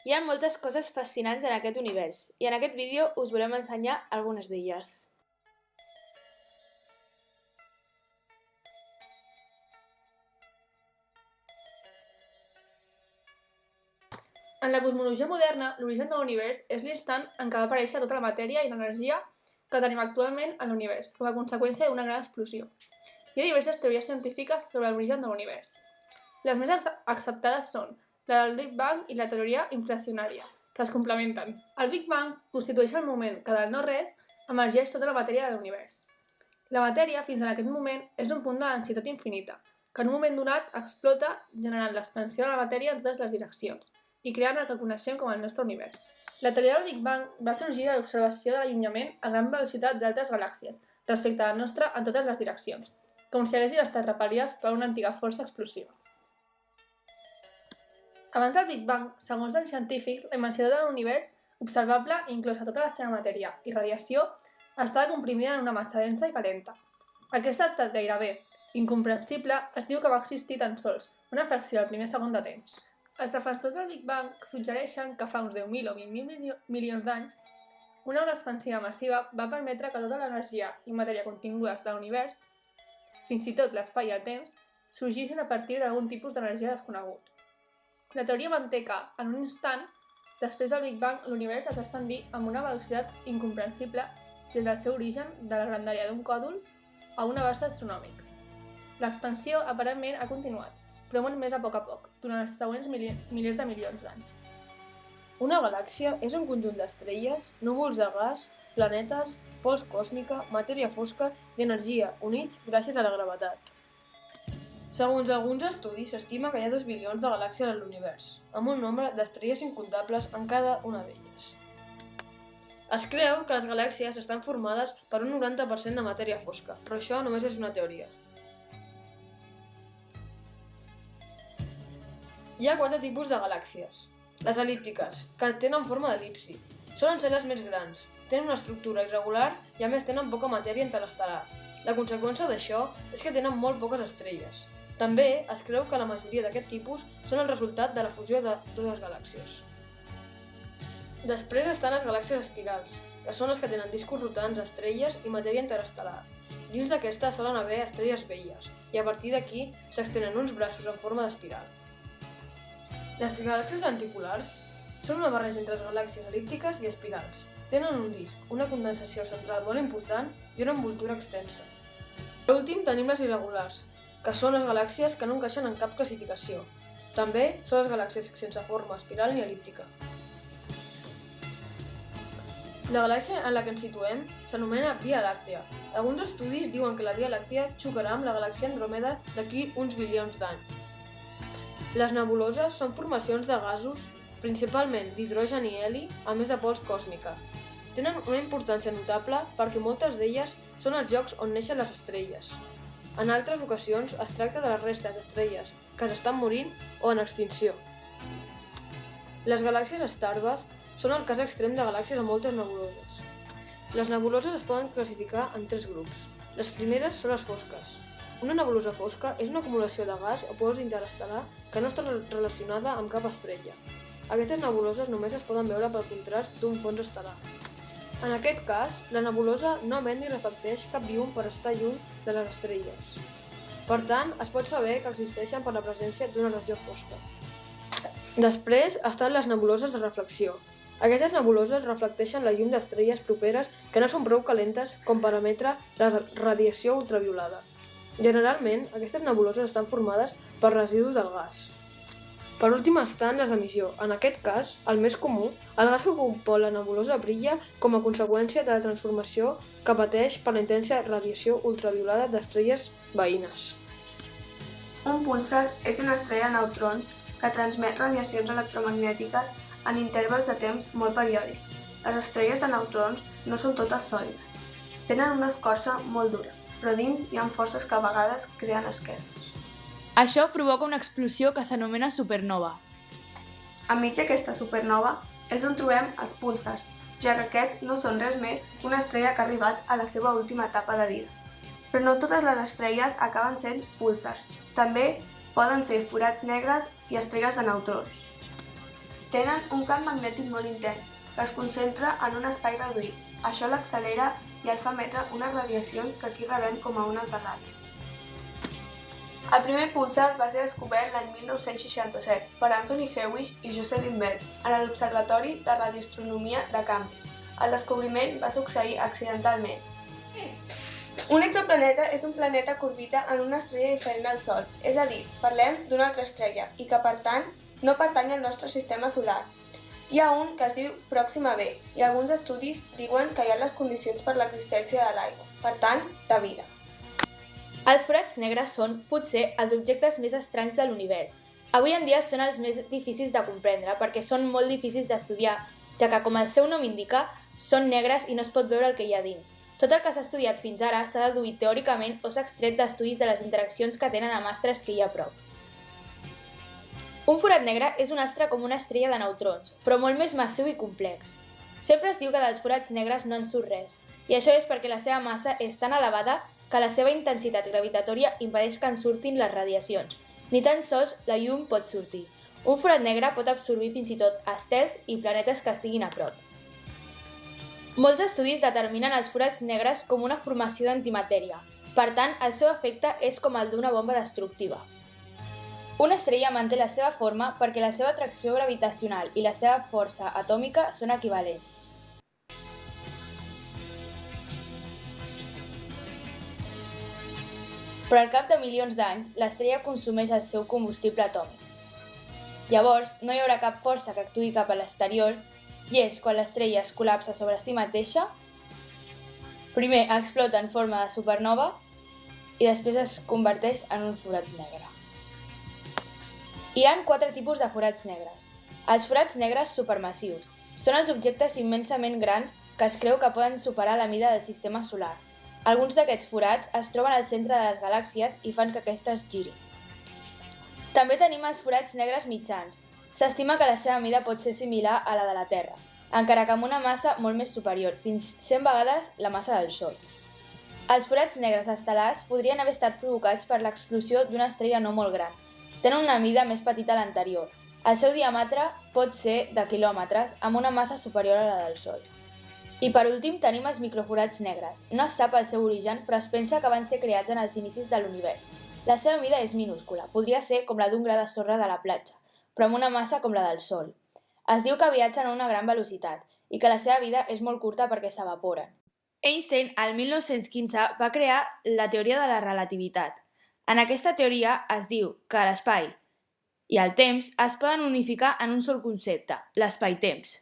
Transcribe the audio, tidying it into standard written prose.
Hi ha moltes coses fascinants en aquest univers i en aquest vídeo us volem ensenyar algunes d'elles. En la cosmologia moderna, l'origen de l'univers és l'instant en què va aparèixer tota la matèria i l'energia que tenim actualment en l'univers, com a conseqüència d'una gran explosió. Hi ha diverses teories científiques sobre l'origen de l'univers. Les més acceptades són la del Big Bang i la teoria inflacionària, que es complementen. El Big Bang constitueix el moment que del no-res emergeix tota la matèria de l'univers. La matèria, fins en aquest moment, és un punt de densitat infinita, que en un moment donat explota generant l'expansió de la matèria en totes les direccions i creant el que coneixem com el nostre univers. La teoria del Big Bang va sorgir de l'observació de l'allunyament a gran velocitat d'altres galàxies respecte a la nostra en totes les direccions, com si haguessin estat repel·lides per una antiga força explosiva. Abans del Big Bang, segons els científics, la immensitat de l'univers observable, inclosa tota la seva matèria i radiació, estava comprimida en una massa densa i calenta. Aquest estat gairebé incomprensible es diu que va existir tan sols una fracció del primer segon de temps. Els defensors del Big Bang suggereixen que fa uns 10.000 o 20.000 milions d'anys, una ona expansiva massiva va permetre que tota l'energia i matèria contingudes de l'univers, fins i tot l'espai i el temps, sorgissin a partir d'algun tipus d'energia desconegut. La teoria manté que, en un instant, després del Big Bang, l'univers es va expandir amb una velocitat incomprensible des del seu origen de la grandària d'un còdol a un abast astronòmic. L'expansió aparentment ha continuat, però molt més a poc, durant els següents milers de milions d'anys. Una galàxia és un conjunt d'estrelles, núvols de gas, planetes, pols còsmica, matèria fosca i energia units gràcies a la gravetat. Segons alguns estudis, s'estima que hi ha 2 bilions de galàxies a l'univers, amb un nombre d'estrelles incomptables en cada una d'elles. Es creu que les galàxies estan formades per un 90% de matèria fosca, però això només és una teoria. Hi ha 4 tipus de galàxies. Les el·líptiques, que tenen forma d'el·lipsi. Solen ser les més grans, tenen una estructura irregular i a més tenen poca matèria interestel·lar. La conseqüència d'això és que tenen molt poques estrelles. També es creu que la majoria d'aquest tipus són el resultat de la fusió de dues galàxies. Després estan les galàxies espirals, que són les que tenen discos rotants, estrelles i matèria interestel·lar. Dins d'aquestes solen haver estrelles velles, i a partir d'aquí s'extenen uns braços en forma d'espiral. Les galàxies lenticulars són una barreja entre les galàxies el·líptiques i espirals. Tenen un disc, una condensació central molt important i una envoltura extensa. Per últim tenim les irregulars, que són les galàxies que no encaixen en cap classificació. També són les galàxies sense forma espiral ni el·líptica. La galàxia en la que ens situem s'anomena Via Làctea. Alguns estudis diuen que la Via Làctea xocarà amb la galàxia Andròmeda d'aquí uns bilions d'anys. Les nebuloses són formacions de gasos, principalment d'hidrogen i heli, a més de pols còsmica. Tenen una importància notable perquè moltes d'elles són els llocs on neixen les estrelles. En altres ocasions es tracta de les restes d'estrelles que s'estan morint o en extinció. Les galàxies starbust són el cas extrem de galàxies amb moltes nebuloses. Les nebuloses es poden classificar en 3 grups. Les primeres són les fosques. Una nebulosa fosca és una acumulació de gas o pols interestel·lar que no està relacionada amb cap estrella. Aquestes nebuloses només es poden veure pel contrast d'un fons estel·lar. En aquest cas, la nebulosa no emet ni reflecteix cap llum per estar lluny de les estrelles. Per tant, es pot saber que existeixen per la presència d'una regió fosca. Després estan les nebuloses de reflexió. Aquestes nebuloses reflecteixen la llum d'estrelles properes que no són prou calentes com per emetre la radiació ultraviolada. Generalment, aquestes nebuloses estan formades per residus del gas. Per últim estan les d'emissió. En aquest cas, el més comú, el gas que compon la nebulosa brilla com a conseqüència de la transformació que pateix per la intensa radiació ultraviolada d'estrelles veïnes. Un púlsar és una estrella de neutrons que transmet radiacions electromagnètiques en intervals de temps molt periòdics. Les estrelles de neutrons no són totes sòlides. Tenen una escorça molt dura, però dins hi ha forces que a vegades creen esquerdes. Això provoca una explosió que s'anomena supernova. Enmig d'aquesta supernova és on trobem els púlsars, ja que aquests no són res més que una estrella que ha arribat a la seva última etapa de vida. Però no totes les estrelles acaben sent púlsars. També poden ser forats negres i estrelles de neutrons. Tenen un camp magnètic molt intens, que es concentra en un espai reduït. Això l'accelera i el fa emetre unes radiacions que aquí rebem com a ones de ràdio. El primer púlsar va ser descobert l'any 1967 per Anthony Hewish i Jocelyn Bell en l'Observatori de Radioastronomia de Cambridge. El descobriment va succeir accidentalment. Un exoplaneta és un planeta que orbita en una estrella diferent al Sol, és a dir, parlem d'una altra estrella i que, per tant, no pertany al nostre sistema solar. Hi ha un que es diu Pròxima b i alguns estudis diuen que hi ha les condicions per l'existència de l'aigua, per tant, de vida. Els forats negres són, potser, els objectes més estranys de l'univers. Avui en dia són els més difícils de comprendre perquè són molt difícils d'estudiar, ja que, com el seu nom indica, són negres i no es pot veure el que hi ha dins. Tot el que s'ha estudiat fins ara s'ha deduït teòricament o s'ha extret d'estudis de les interaccions que tenen amb astres que hi ha a prop. Un forat negre és un astre com una estrella de neutrons, però molt més massiu i complex. Sempre es diu que dels forats negres no en surt res, i això és perquè la seva massa és tan elevada que la seva intensitat gravitatòria impedeix que en surtin les radiacions. Ni tan sols la llum pot sortir. Un forat negre pot absorbir fins i tot estels i planetes que estiguin a prop. Molts estudis determinen els forats negres com una formació d'antimatèria. Per tant, el seu efecte és com el d'una bomba destructiva. Una estrella manté la seva forma perquè la seva atracció gravitacional i la seva força atòmica són equivalents. Però al cap de milions d'anys, l'estrella consumeix el seu combustible atòmic. Llavors, no hi haurà cap força que actuï cap a l'exterior i és quan l'estrella es col·lapsa sobre si mateixa, primer explota en forma de supernova i després es converteix en un forat negre. Hi ha 4 tipus de forats negres. Els forats negres supermassius són els objectes immensament grans que es creu que poden superar la mida del sistema solar. Alguns d'aquests forats es troben al centre de les galàxies i fan que aquestes girin. També tenim els forats negres mitjans. S'estima que la seva mida pot ser similar a la de la Terra, encara que amb una massa molt més superior, fins 100 vegades la massa del Sol. Els forats negres estel·lars podrien haver estat provocats per l'explosió d'una estrella no molt gran. Tenen una mida més petita a l'anterior. El seu diàmetre pot ser de quilòmetres amb una massa superior a la del Sol. I per últim tenim els microforats negres. No es sap el seu origen, però es pensa que van ser creats en els inicis de l'univers. La seva mida és minúscula, podria ser com la d'un gra de sorra de la platja, però amb una massa com la del Sol. Es diu que viatgen a una gran velocitat i que la seva vida és molt curta perquè s'evaporen. Einstein, el 1915, va crear la teoria de la relativitat. En aquesta teoria es diu que l'espai i el temps es poden unificar en un sol concepte, l'espai-temps.